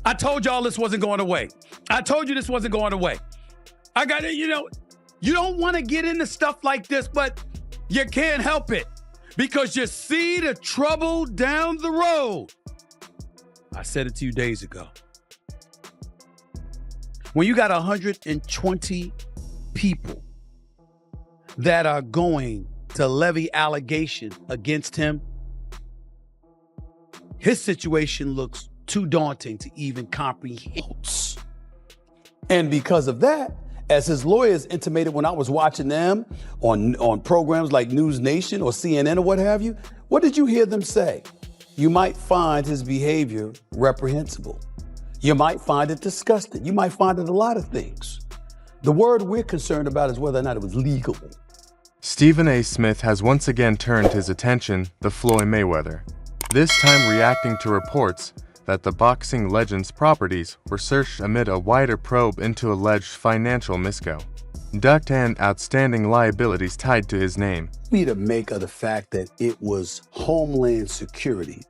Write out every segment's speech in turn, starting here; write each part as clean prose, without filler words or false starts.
I told y'all this wasn't going away. I told you this wasn't going away. I got it, you don't want to get into stuff like this, but you can't help it because you see the trouble down the road. I said it to you days ago. When you got 120 people that are going to levy allegation against him, his situation looks too daunting to even comprehend. And because of that, as his lawyers intimated when I was watching them on programs like News Nation or CNN or what have you, what did you hear them say? You might find his behavior reprehensible. You might find it disgusting. You might find it a lot of things. The word we're concerned about is whether or not it was legal. Stephen A. Smith has once again turned his attention to Floyd Mayweather, this time reacting to reports that the boxing legend's properties were searched amid a wider probe into alleged financial misgo, debt and outstanding liabilities tied to his name. We need to make of the fact that it was Homeland Security,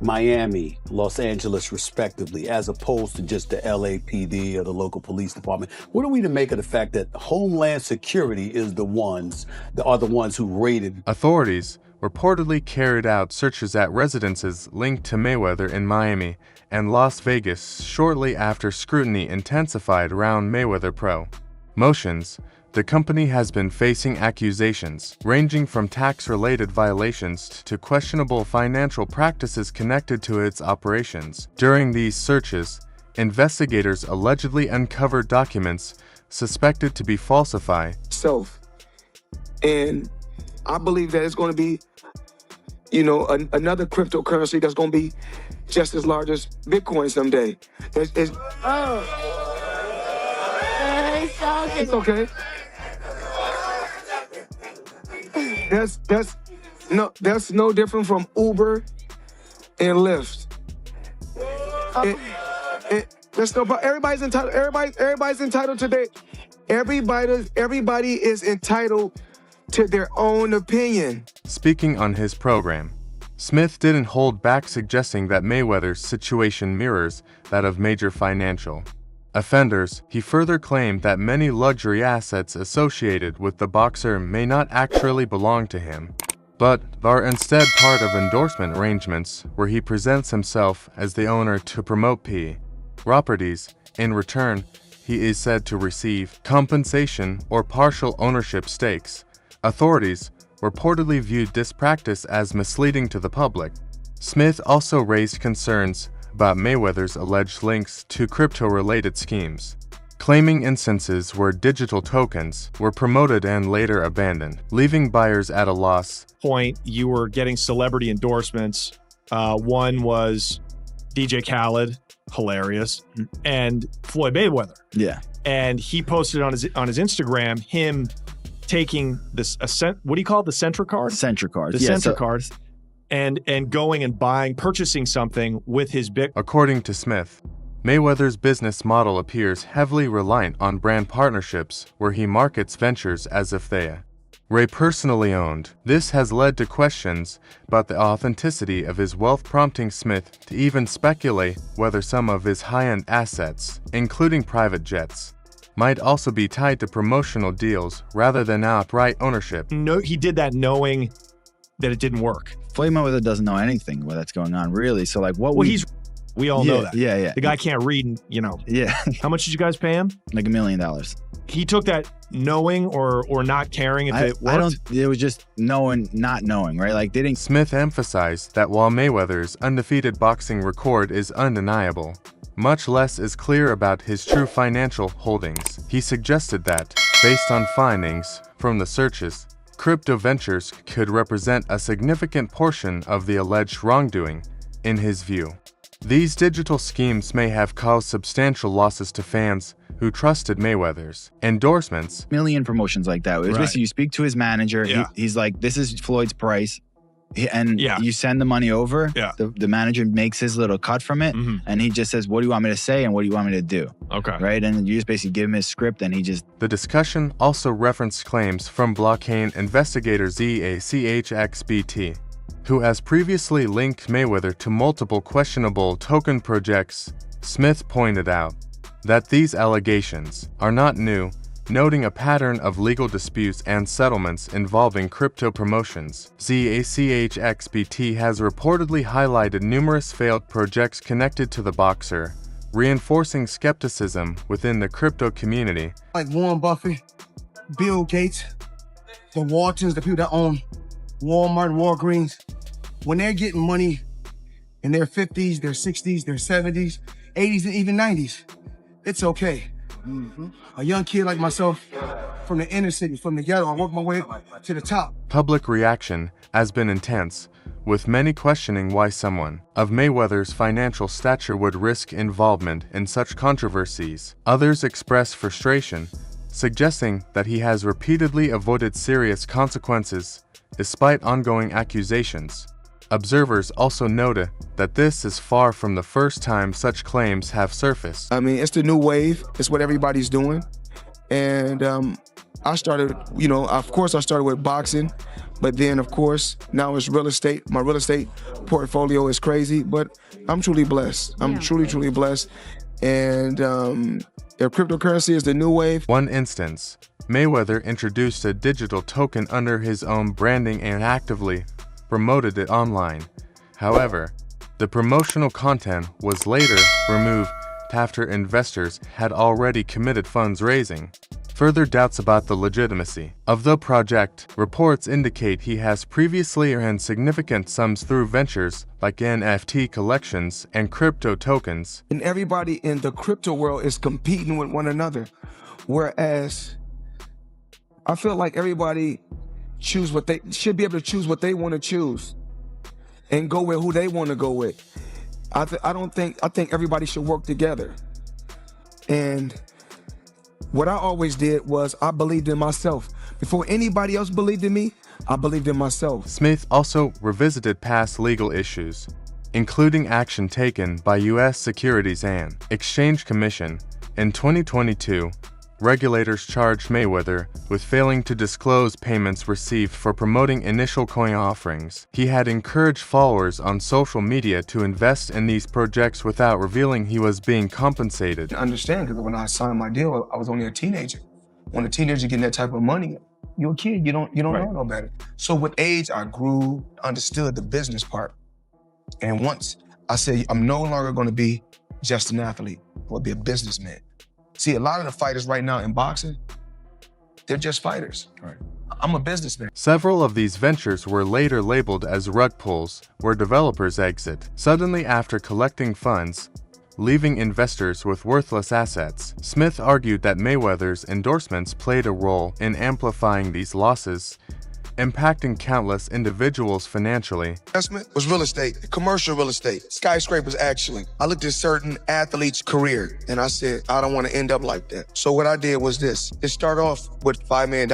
Miami, Los Angeles, respectively, as opposed to just the LAPD or the local police department. What are we to make of the fact that Homeland Security is the ones who raided? Authorities reportedly carried out searches at residences linked to Mayweather in Miami and Las Vegas shortly after scrutiny intensified around Mayweather Pro Motions. The company has been facing accusations ranging from tax-related violations to questionable financial practices connected to its operations. During these searches, investigators allegedly uncovered documents suspected to be falsified. And I believe that it's going to be, another cryptocurrency that's going to be just as large as Bitcoin someday. It's okay. That's no different from Uber and Lyft. Everybody's entitled. Everybody's entitled to their. Everybody is entitled to their own opinion. Speaking on his program, Smith didn't hold back suggesting that Mayweather's situation mirrors that of major financial offenders. He further claimed that many luxury assets associated with the boxer may not actually belong to him, but are instead part of endorsement arrangements where he presents himself as the owner to promote properties. In return, he is said to receive compensation or partial ownership stakes. Authorities reportedly viewed this practice as misleading to the public. Smith also raised concerns about Mayweather's alleged links to crypto-related schemes, claiming instances where digital tokens were promoted and later abandoned, leaving buyers at a loss. You were getting celebrity endorsements. One was DJ Khaled, hilarious, and Floyd Mayweather. Yeah. And he posted on his Instagram him taking this what do you call it? The Centra card? Centra card. The Centra cards. And going and purchasing something with his Bitcoin. According to Smith, Mayweather's business model appears heavily reliant on brand partnerships where he markets ventures as if they were personally owned. This has led to questions about the authenticity of his wealth, prompting Smith to even speculate whether some of his high-end assets, including private jets, might also be tied to promotional deals rather than outright ownership. No, he did that knowing that it didn't work. Floyd Mayweather doesn't know anything what that's going on, really. So, we all know that. Yeah. The guy can't read, Yeah. How much did you guys pay him? Like $1 million. He took that knowing or not caring if it worked? It was just knowing, not knowing, right? Like, they didn't. Smith emphasized that while Mayweather's undefeated boxing record is undeniable, much less is clear about his true financial holdings. He suggested that, based on findings from the searches, crypto ventures could represent a significant portion of the alleged wrongdoing. In his view, these digital schemes may have caused substantial losses to fans who trusted Mayweather's endorsements. Million promotions like that. It was basically you speak to his manager. Yeah. He's like, this is Floyd's price. And you send the money over. Yeah. The manager makes his little cut from it. Mm-hmm. And he just says, what do you want me to say? And what do you want me to do? Okay. Right? And you just basically give him his script and he just... The discussion also referenced claims from blockchain investigator ZACHXBT, who has previously linked Mayweather to multiple questionable token projects Smith pointed out that these allegations are not new, noting a pattern of legal disputes and settlements involving crypto promotions. ZACHXBT has reportedly highlighted numerous failed projects connected to the boxer, reinforcing skepticism within the crypto community. Like Warren Buffett, Bill Gates, the Waltons, the people that own Walmart, Walgreens, when they're getting money in their 50s, their 60s, their 70s, 80s, and even 90s, it's okay. A young kid like myself, from the inner city, from the ghetto, I worked my way to the top. Public reaction has been intense, with many questioning why someone of Mayweather's financial stature would risk involvement in such controversies. Others express frustration, suggesting that he has repeatedly avoided serious consequences despite ongoing accusations. Observers also noted that this is far from the first time such claims have surfaced. I mean, it's the new wave. It's what everybody's doing. And I started, of course I started with boxing, but then of course, now it's real estate. My real estate portfolio is crazy, but I'm truly blessed. I'm truly blessed. And if cryptocurrency is the new wave. One instance, Mayweather introduced a digital token under his own branding and actively promoted it online. However, the promotional content was later removed after investors had already committed funds raising. Further doubts about the legitimacy of the project. Reports indicate he has previously earned significant sums through ventures like NFT collections and crypto tokens. And everybody in the crypto world is competing with one another. Whereas I feel like everybody should be able to choose what they want to choose and go with who they want to go with. I think everybody should work together. And what I always did was I believed in myself. Before anybody else believed in me, I believed in myself. Smith also revisited past legal issues, including action taken by U.S. Securities and Exchange Commission. In 2022, regulators charged Mayweather with failing to disclose payments received for promoting initial coin offerings. He had encouraged followers on social media to invest in these projects without revealing he was being compensated. I understand, because when I signed my deal, I was only a teenager. When a teenager getting that type of money, you're a kid, you don't know no better. So with age, I grew, understood the business part. And once I said, I'm no longer gonna be just an athlete, I'll be a businessman. See, a lot of the fighters right now in boxing, they're just fighters. Right. I'm a businessman. Several of these ventures were later labeled as rug pulls, where developers exit suddenly after collecting funds, leaving investors with worthless assets. Smith argued that Mayweather's endorsements played a role in amplifying these losses, impacting countless individuals financially. Investment was real estate, commercial real estate, skyscrapers actually. I looked at certain athletes' career and I said, I don't want to end up like that. So what I did was this. It started off with $5 million.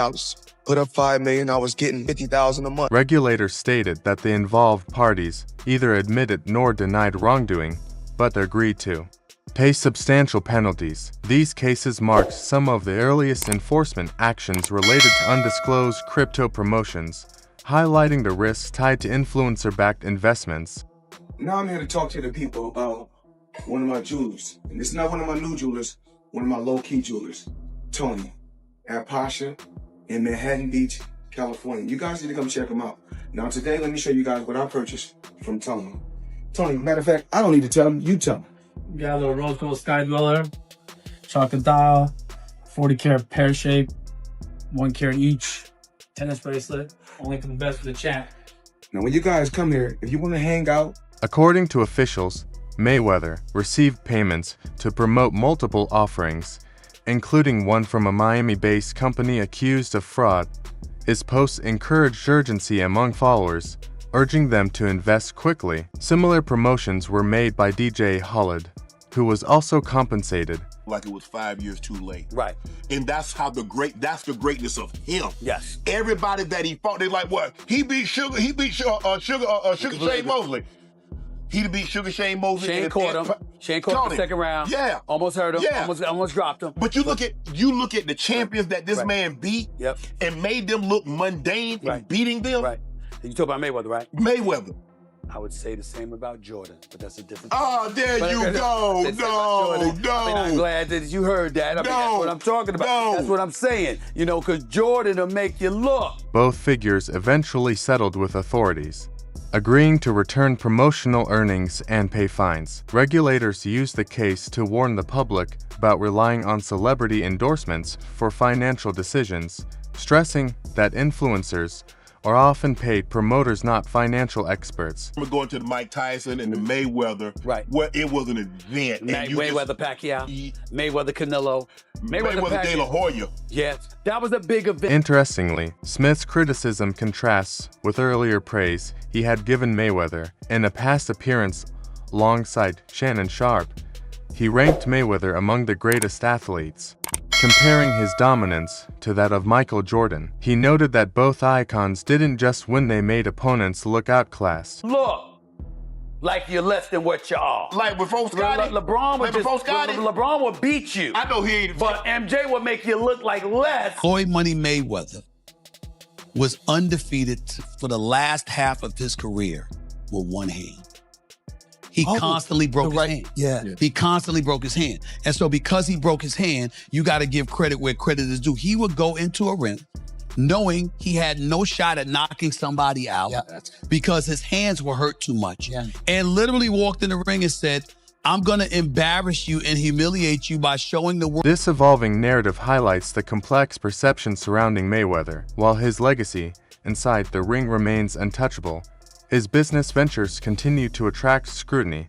Put up $5 million, I was getting $50,000 a month. Regulators stated that the involved parties either admitted nor denied wrongdoing, but agreed to pay substantial penalties. These cases marked some of the earliest enforcement actions related to undisclosed crypto promotions, highlighting the risks tied to influencer-backed investments. Now I'm here to talk to the people about one of my jewelers. And it's not one of my new jewelers, one of my low-key jewelers, Tony, at Pasha in Manhattan Beach, California. You guys need to come check him out. Now today, let me show you guys what I purchased from Tony. Tony, matter of fact, I don't need to tell him, you tell him. We got a little rose gold sky dweller, chocolate dial, 40 karat pear shape, 1 carat each, tennis bracelet, only for the best for the chat. Now when you guys come here, if you want to hang out. According to officials, Mayweather received payments to promote multiple offerings, including one from a Miami-based company accused of fraud. His posts encouraged urgency among followers, urging them to invest quickly. Similar promotions were made by DJ Khaled, who was also compensated. Like it was 5 years too late. Right. And that's how that's the greatness of him. Yes. Everybody that he fought, they like, what? He beat Sugar Shane Mosley. He beat Sugar Shane Mosley. Shane caught him. Shane caught him the second round. Yeah. Almost hurt him. Yeah. Almost dropped him. But you look at the champions that this man beat and made them look mundane in beating them. Right. You talk about Mayweather, right? Mayweather. I would say the same about Jordan, but that's a different. Oh, there But you I- go. I say Jordan. No. I mean, I'm glad that you heard that. I mean, that's what I'm talking about. No. That's what I'm saying. You know, because Jordan will make you look. Both figures eventually settled with authorities, agreeing to return promotional earnings and pay fines. Regulators used the case to warn the public about relying on celebrity endorsements for financial decisions, stressing that influencers are often paid promoters, not financial experts. We're going to the Mike Tyson and the Mayweather, Right. where it was an event. and you Mayweather Pacquiao, Mayweather Canelo, Mayweather De La Hoya. Yes, that was a big event. Interestingly, Smith's criticism contrasts with earlier praise he had given Mayweather in a past appearance alongside Shannon Sharpe. He ranked Mayweather among the greatest athletes, comparing his dominance to that of Michael Jordan. He noted that both icons didn't just win, they made opponents look outclassed. Look, like you're less than what you are. Like before Scotty. LeBron would Like before Scotty. LeBron would beat you. I know he ain't. But MJ would make you look like less. Floyd Money Mayweather was undefeated for the last half of his career with one hand. He constantly broke his hand. Yeah. He constantly broke his hand. And so because he broke his hand, you got to give credit where credit is due. He would go into a ring knowing he had no shot at knocking somebody out because his hands were hurt too much. Yeah. And literally walked in the ring and said, I'm going to embarrass you and humiliate you by showing the world. This evolving narrative highlights the complex perception surrounding Mayweather. While his legacy inside the ring remains untouchable, his business ventures continue to attract scrutiny.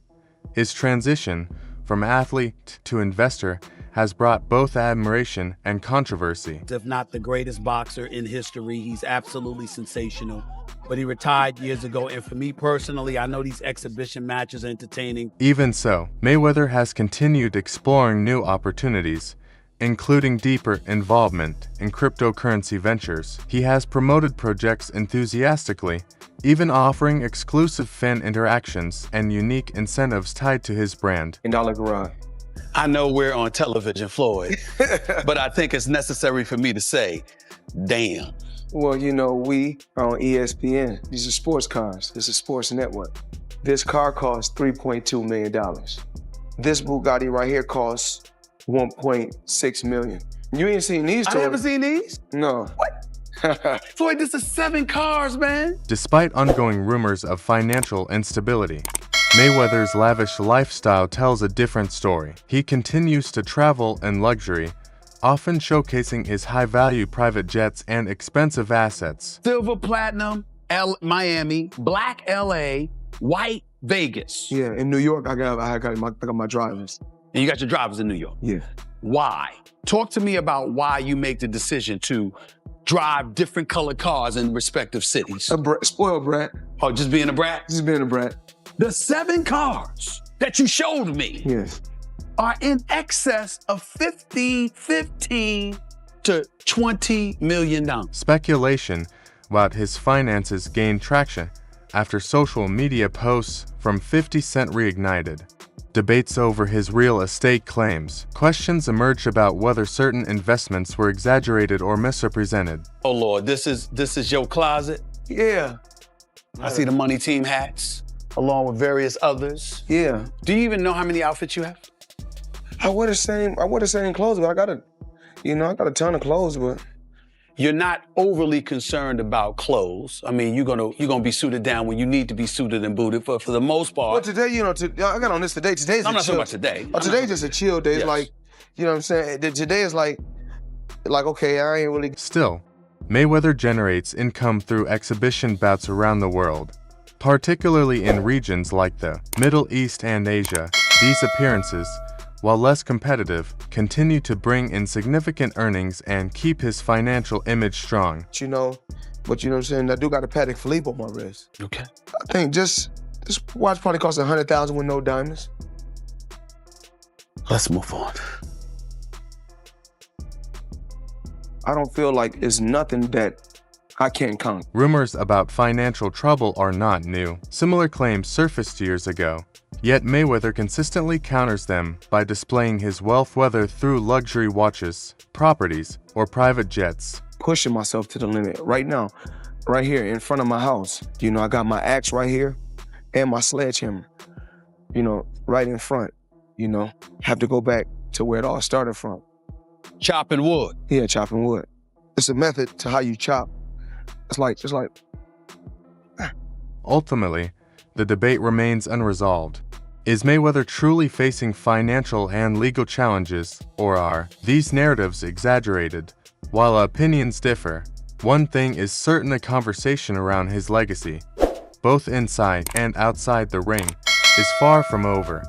His transition from athlete to investor has brought both admiration and controversy. If not the greatest boxer in history, he's absolutely sensational. But he retired years ago, and for me personally, I know these exhibition matches are entertaining. Even so, Mayweather has continued exploring new opportunities, including deeper involvement in cryptocurrency ventures. He has promoted projects enthusiastically, even offering exclusive fan interactions and unique incentives tied to his brand. $10 garage. I know we're on television, Floyd, but I think it's necessary for me to say, damn. Well, you know, we are on ESPN. These are sports cars. This is sports network. This car costs $3.2 million. This Bugatti right here costs $1.6 million. You ain't seen these, Jordan. I haven't seen these? No. What? Floyd, this is 7 cars, man. Despite ongoing rumors of financial instability, Mayweather's lavish lifestyle tells a different story. He continues to travel in luxury, often showcasing his high-value private jets and expensive assets. Silver, platinum, Miami, black LA, white Vegas. Yeah, in New York, I got my drivers. And you got your drivers in New York. Yeah. Why? Talk to me about why you make the decision to drive different colored cars in respective cities. Spoiled brat. Oh, just being a brat? Just being a brat. The 7 cars that you showed me Yes. are in excess of $15 to $20 million. Speculation about his finances gained traction after social media posts from 50 Cent reignited debates over his real estate claims. Questions emerged about whether certain investments were exaggerated or misrepresented. Oh Lord, this is your closet? Yeah. I see the Money Team hats, along with various others. Yeah. Do you even know how many outfits you have? I wear the same clothes, but I got a ton of clothes, but You're not overly concerned about clothes. I mean, you're gonna be suited down when you need to be suited and booted, but for the most part. Well, today, I got on this today. Today's I'm not talking about today. Today's just a chill day. It's Yes. like, you know what I'm saying? Today is like, okay, I ain't really. Still, Mayweather generates income through exhibition bouts around the world, particularly in regions like the Middle East and Asia. These appearances, while less competitive, continue to bring in significant earnings and keep his financial image strong. But you know what I'm saying? I do got a Patek Philippe on my wrist. Okay. I think this watch probably costs $100,000 with no diamonds. Let's move on. I don't feel like it's nothing that I can't conquer. Rumors about financial trouble are not new. Similar claims surfaced years ago. Yet Mayweather consistently counters them by displaying his wealth, whether through luxury watches, properties, or private jets. Pushing myself to the limit. Right now, right here in front of my house, I got my axe right here. and my sledgehammer, you know, right in front, you know, have to go back to where it all started from. Chopping wood. Yeah, chopping wood. It's a method to how you chop. It's like. Ultimately, the debate remains unresolved. Is Mayweather truly facing financial and legal challenges, or are these narratives exaggerated? While opinions differ, one thing is certain: a conversation around his legacy, both inside and outside the ring, is far from over.